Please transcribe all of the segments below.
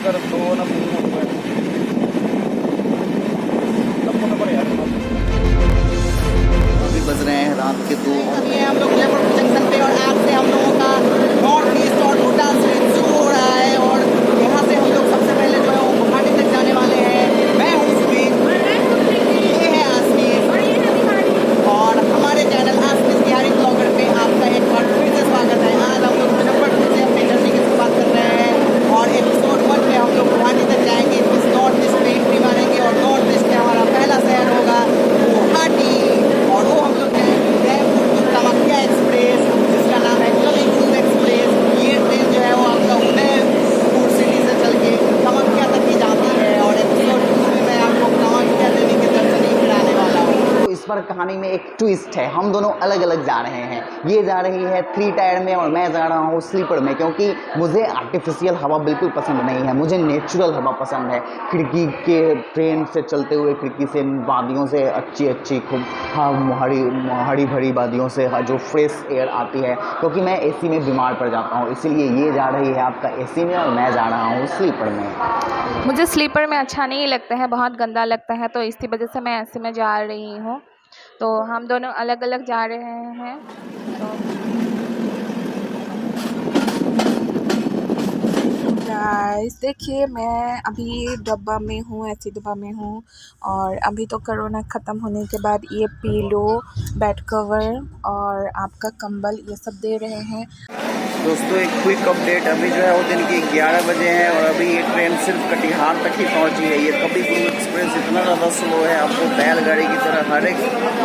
अभी बज रहे हैं रात के 2। अभी हम लोग जयपुर जंक्शन पे और आज से हम लोगों का नॉर्थ ईस्ट और भूटान से शुरू हो रहा है और यहाँ से हम लोग सबसे पहले जो है वो गुवाहाटी तक जाने वाले हैं। मैं हूँ सुबीर, ये है आसमीर और हमारे चैनल आसमीर बिहारी ब्लॉगर पे आपका एक बार फिर से स्वागत है। आज हम लोग मुजफ्फरपुर से अपनी जर्नी की शुरुआत कर रहे हैं और एपिसोड 1 में हम लोग गुवाहाटी तक जाएंगे, इस नॉर्थ ईस्ट में एंट्री मारेंगे और नॉर्थ ईस्ट में हमारा पहला शहर होगा गुवाहाटी और वो हम लोग जाएंगे जयपुर टू कामाख्या एक्सप्रेस जिसका नाम है कवि गुरु एक्सप्रेस। ये ट्रेन जो है वो आपका उदयपुर सिटी से चल के कामाख्या तक ही जाती है और एपिसोड 2 में मैं आपको कामाख्या देवी के दर्शन ही कराने वाला हूँ। तो इस पर कहानी में एक ट्विस्ट है, हम दोनों अलग अलग जा रहे हैं। ये जा रही है 3 टायर में और मैं जा रहा हूँ स्लीपर में, क्योंकि मुझे आर्टिफिशियल हवा बिल्कुल पसंद नहीं है, मुझे नेचुरल हवा पसंद है। खिड़की के ट्रेन से चलते हुए खिड़की से वादियों से अच्छी खूब हरी भरी वादियों से जो फ्रेश एयर आती है, क्योंकि मैं एसी में बीमार पड़ जाता हूँ, इसीलिए ये जा रही है आपका एसी में और मैं जा रहा हूँ स्लीपर में। मुझे स्लीपर में अच्छा नहीं लगता है, बहुत गंदा लगता है, तो इसी वजह से मैं ऐसे में जा रही हूँ। तो हम दोनों अलग अलग जा रहे हैं। गाइस देखिए, मैं अभी डब्बा में हूँ, ऐसी डब्बा में हूँ और अभी तो कोरोना ख़त्म होने के बाद ये पिलो, बेड कवर और आपका कंबल ये सब दे रहे हैं। दोस्तों एक क्विक अपडेट, अभी जो है वो दिन के 11 बजे है और अभी ये ट्रेन सिर्फ कटिहार तक ही पहुंची है। ये कवि गुरु एक्सप्रेस इतना ज़्यादा स्लो है, आपको बैलगाड़ी की तरह हर एक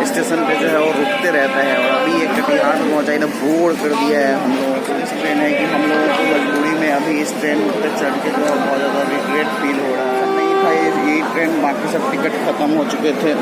स्टेशन पे जो है वो रुकते रहता है और अभी ये कटिहार में पहुंचा, इन्हें बोर कर दिया है हम लोगों को। इस ट्रेन है कि हम लोगों को मजबूरी में अभी इस ट्रेन पर चढ़ के जो है बहुत ज़्यादा रिग्रेट फील हो रहा है। नहीं था ये ट्रेन, बाकी सब टिकट ख़त्म हो चुके थे।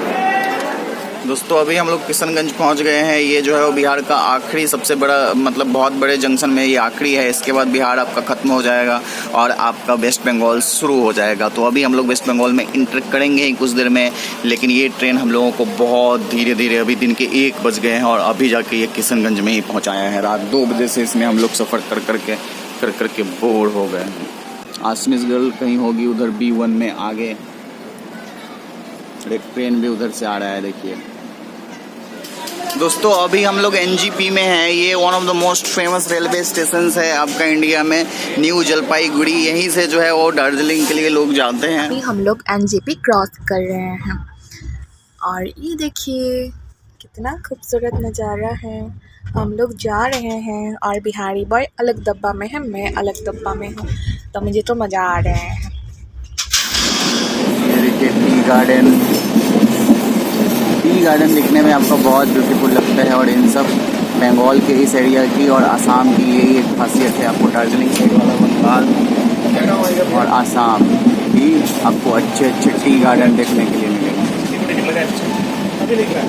दोस्तों अभी हम लोग किशनगंज पहुंच गए हैं। ये जो है वो बिहार का आखिरी सबसे बड़ा, मतलब बहुत बड़े जंक्शन में ये आखिरी है। इसके बाद बिहार आपका ख़त्म हो जाएगा और आपका वेस्ट बंगाल शुरू हो जाएगा। तो अभी हम लोग वेस्ट बंगाल में इंटर करेंगे कुछ देर में, लेकिन ये ट्रेन हम लोगों को बहुत धीरे धीरे, अभी दिन के 1 बज गए हैं और अभी जाके ये किशनगंज में ही पहुँचाया है। रात 2 बजे से इसमें हम लोग सफ़र कर करके बोर हो गए हैं। आसमीज गर्ल कहीं होगी उधर B1 में आगे, एक ट्रेन भी उधर से आ रहा है, देखिए। दोस्तों अभी हम लोग NGP में हैं। ये one of the most famous railway station है आपका इंडिया में, न्यू जलपाईगुड़ी। यहीं से जो है वो दार्जिलिंग के लिए लोग जाते हैं। अभी हम लोग NGP क्रॉस कर रहे हैं और ये देखिए कितना खूबसूरत नज़ारा है। हम लोग जा रहे हैं और बिहारी बॉय अलग डब्बा में है, मैं अलग डब्बा में हूँ, तो मुझे तो मज़ा आ रहा है। ये देखिए टी गार्डन दिखने में आपको बहुत ब्यूटीफुल लगता है और इन सब बंगाल के इस एरिया की और आसाम की यही एक खासियत है। आपको दार्जिलिंग साइड वाला बंगाल और आसाम भी आपको अच्छे टी गार्डन देखने के लिए मिलेगा।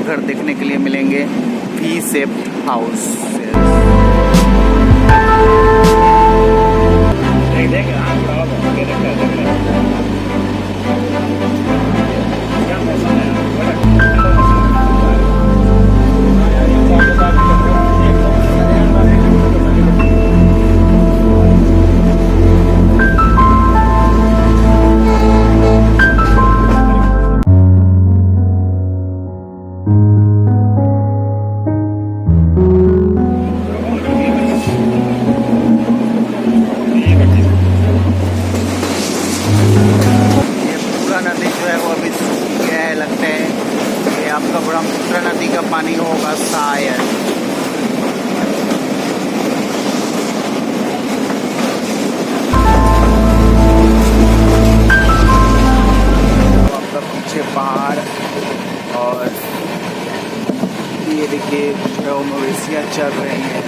घर देखने के लिए मिलेंगे वी शेप्ड हाउस। ब्रह्मपुत्र नदी का पानी होगा शायद। आपका पीछे पहाड़ और ये देखिए मवेशियाँ चल रही हैं।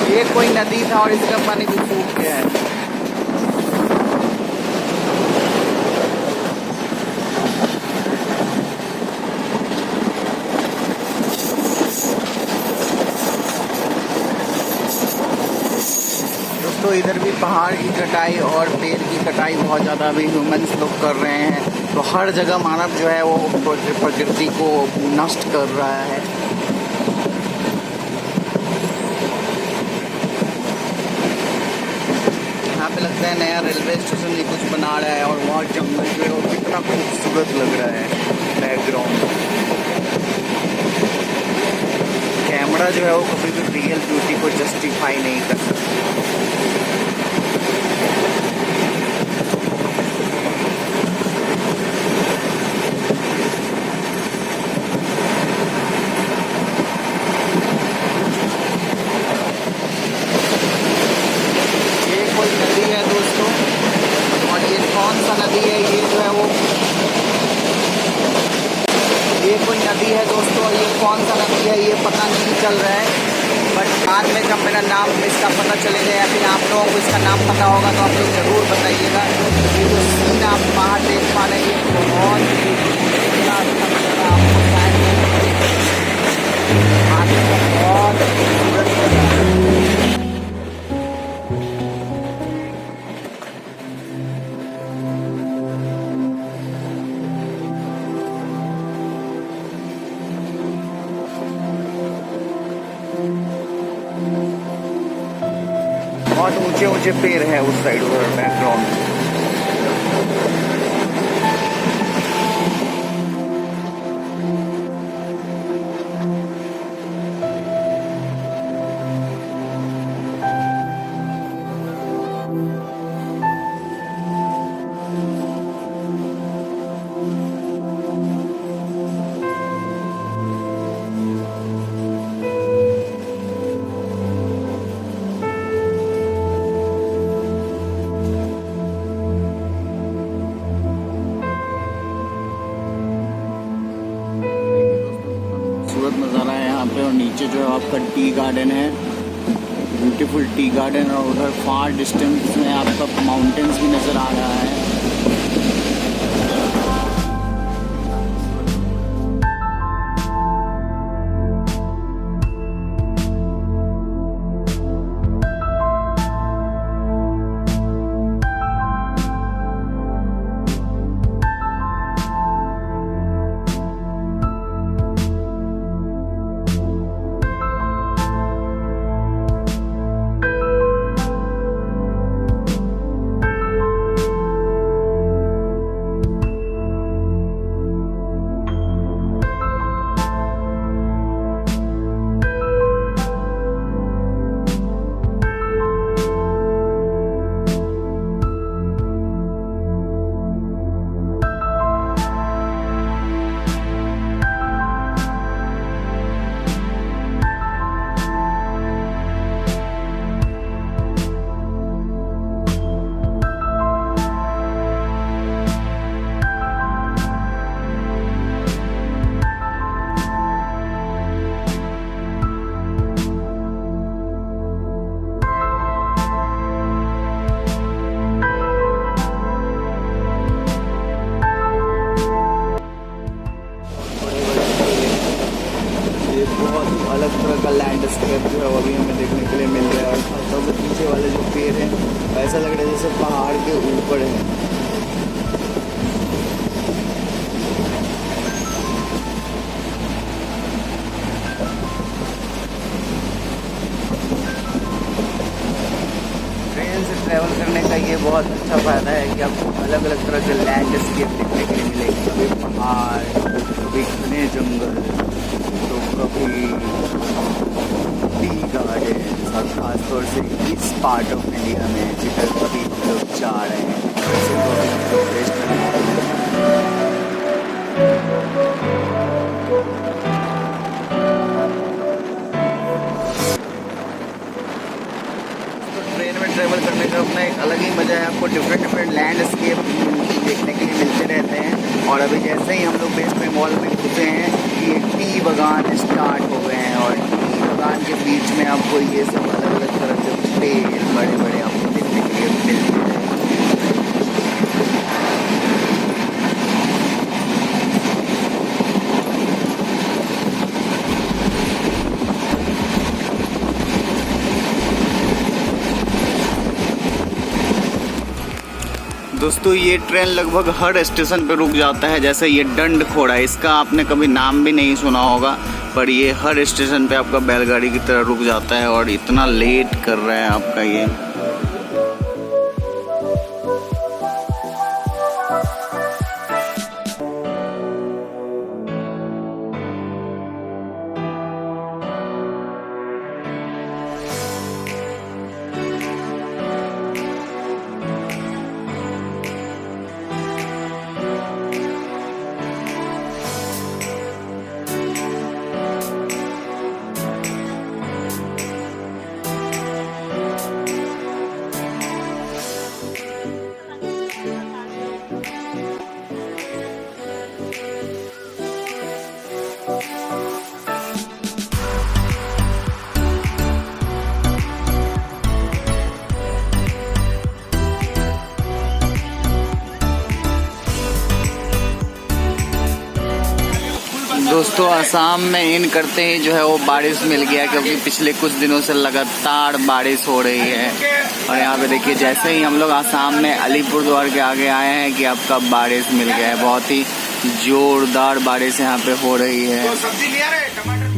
ये कोई नदी था और इसका पानी भी सूख गया है। दोस्तों इधर भी पहाड़ की कटाई और पेड़ की कटाई बहुत ज़्यादा अभी ह्यूमंस लोग कर रहे हैं। तो हर जगह मानव जो है वो प्रकृति को नष्ट कर रहा है। यहाँ पे लगता है नया रेलवे स्टेशन ये कुछ बना रहा है और वहाँ जंगल जो है वो कितना खूबसूरत लग रहा है बैकग्राउंड। कैमरा जो है वो कभी भी रियल ब्यूटी को जस्टिफाई नहीं कर सकता। ये कोई नदी है दोस्तों, ये कौन सा नदी है ये पता नहीं चल रहा है, बट बाद में जब मेरा नाम इसका पता चलेगा या फिर आप लोगों को इसका नाम पता होगा तो आप लोग ज़रूर बताइएगा। ये जो सीन आप बाहर देख पा रहे हैं ये बहुत बहुत ऊंचे ऊंचे पेड़ है उस साइड उधर बैकग्राउंड में। नज़ारा है यहाँ पे और नीचे जो है आपका टी गार्डन है, ब्यूटीफुल टी गार्डन, और उधर फार डिस्टेंस में आपका माउंटेन्स भी नज़र आ रहा है। ऐसा लग रहा है जैसे पहाड़ के ऊपर है। ट्रेन से ट्रैवल करने का ये बहुत अच्छा फ़ायदा है कि आपको अलग अलग तरह के लैंडस्केप देखने के लिए मिलेगी। कभी पहाड़, कभी घने जंगल, तो कभी टी गार्डन, और खासतौर से इस पार्ट ऑफ इंडिया में जिधर कभी हम लोग जा रहे हैं वैसे तो अभी बेस्ट ट्रेन में ट्रैवल करने का अपना एक अलग ही मज़ा है। आपको डिफरेंट लैंडस्केप देखने के लिए मिलते रहते हैं। और अभी जैसे ही हम लोग वेस्ट बंगाल में घुसे हैं कि ये टी बागान स्टार्ट हो गए हैं और टी बागान के बीच में आपको ये सब अलग अलग तरह के पेड़ बड़े बड़े आपको देखने के लिए मिलते हैं। दोस्तों ये ट्रेन लगभग हर स्टेशन पे रुक जाता है। जैसे ये डंडखोड़ा, इसका आपने कभी नाम भी नहीं सुना होगा, पर ये हर स्टेशन पे आपका बैलगाड़ी की तरह रुक जाता है और इतना लेट कर रहा है आपका ये। दोस्तों असम में इन करते ही जो है वो बारिश मिल गया, क्योंकि पिछले कुछ दिनों से लगातार बारिश हो रही है। और यहाँ पे देखिए जैसे ही हम लोग असम में अलीपुरद्वार के आगे आए हैं कि आपका बारिश मिल गया है। बहुत ही जोरदार बारिश यहाँ पे हो रही है। तो सब्जी ले आ रहे हैं, टमाटर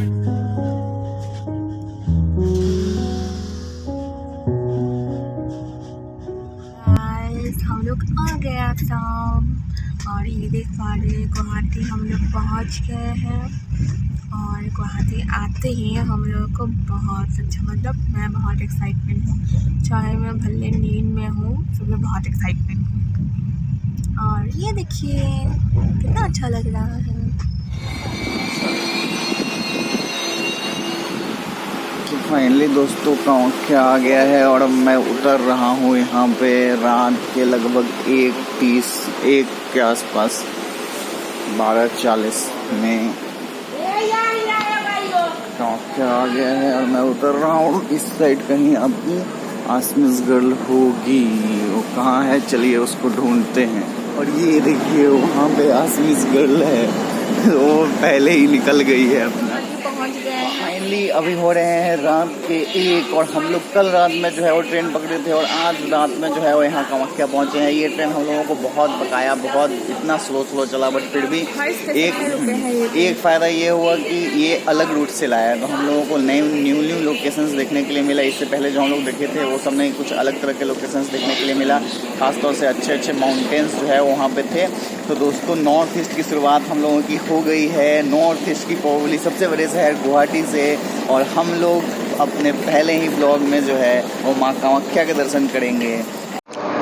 हम लोग आ गए असम और ये देख पा रहे गुवाहाटी हम लोग पहुंच गए हैं। और गुवाहाटी आते ही हम लोगों को बहुत अच्छा, मतलब मैं बहुत एक्साइटमेंट हूँ, चाहे मैं भले नींद में हूँ तो मैं बहुत एक्साइटमेंट हूँ। और ये देखिए कितना अच्छा लग रहा है। तो फाइनली दोस्तों कामाख्या आ गया है और अब मैं उतर रहा हूँ यहाँ पे रात के लगभग 1:30 के आसपास 12:40 में कामाख्या आ गया है और मैं उतर रहा हूँ। इस साइड कहीं अपनी आसमिस गर्ल होगी, वो कहाँ है चलिए उसको ढूंढते हैं। और ये देखिए वहाँ पे आसमिस गर्ल है, वो पहले ही निकल गई है अपना। फाइनली अभी हो रहे हैं रात के 1 और हम लोग कल रात में जो है वो ट्रेन पकड़े थे और आज रात में जो है वो यहाँ कामाख्या पहुँचे हैं। ये ट्रेन हम लोगों को बहुत पकाया, बहुत इतना स्लो चला, बट फिर भी एक फ़ायदा ये हुआ कि ये अलग रूट से लाया है, तो हम लोगों को न्यू लोकेशंस देखने के लिए मिला। इससे पहले जो हम लोग देखे थे वो सब नहीं, कुछ अलग तरह के लोकेशंस देखने के लिए मिला। खासतौर से अच्छे माउंटेन्स जो है वहाँ पे थे। तो दोस्तों नॉर्थ ईस्ट की शुरुआत हम लोगों की हो गई है। नॉर्थ ईस्ट की प्रोबेबली सबसे बड़े शहर गुवाहाटी से, और हम लोग अपने पहले ही ब्लॉग में जो है वो माँ कामाख्या के दर्शन करेंगे।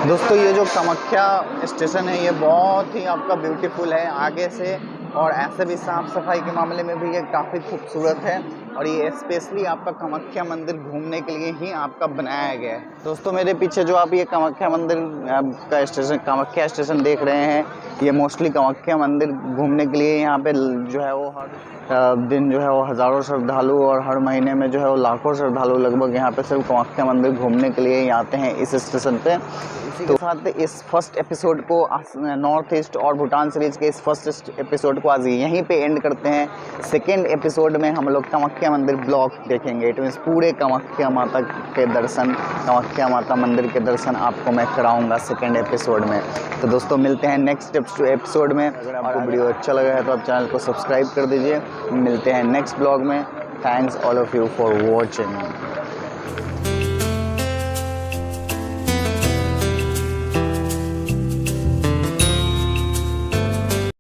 दोस्तों ये जो कामाख्या स्टेशन है ये बहुत ही आपका ब्यूटीफुल है आगे से, और ऐसे भी साफ़ सफाई के मामले में भी ये काफ़ी खूबसूरत है। और ये स्पेशली आपका कामाख्या मंदिर घूमने के लिए ही आपका बनाया गया है। दोस्तों मेरे पीछे जो आप ये कामाख्या मंदिर का स्टेशन, कामाख्या स्टेशन देख रहे हैं, ये मोस्टली कामाख्या मंदिर घूमने के लिए यहाँ पे जो है वो हर दिन जो है वो हज़ारों श्रद्धालु और हर महीने में जो है वो लाखों श्रद्धालु लगभग यहाँ पे सिर्फ कामाख्या मंदिर घूमने के लिए ही आते हैं इस स्टेशन पे। तो साथ इस फर्स्ट एपिसोड को नॉर्थ ईस्ट और भूटान सीरीज़ के इस फर्स्ट एपिसोड को आज यहीं पे एंड करते हैं। सेकेंड एपिसोड में हम लोग कामाख्या कामाख्या मंदिर ब्लॉग देखेंगे। इट मीन्स पूरे कामाख्या माता के दर्शन, कामाख्या माता मंदिर के दर्शन आपको मैं कराऊंगा सेकेंड एपिसोड में। तो दोस्तों मिलते हैं नेक्स्ट एपिसोड में। अगर आपको वीडियो अच्छा लगा है तो आप चैनल को सब्सक्राइब कर दीजिए। मिलते हैं नेक्स्ट ब्लॉग में। Thanks all of you for watching.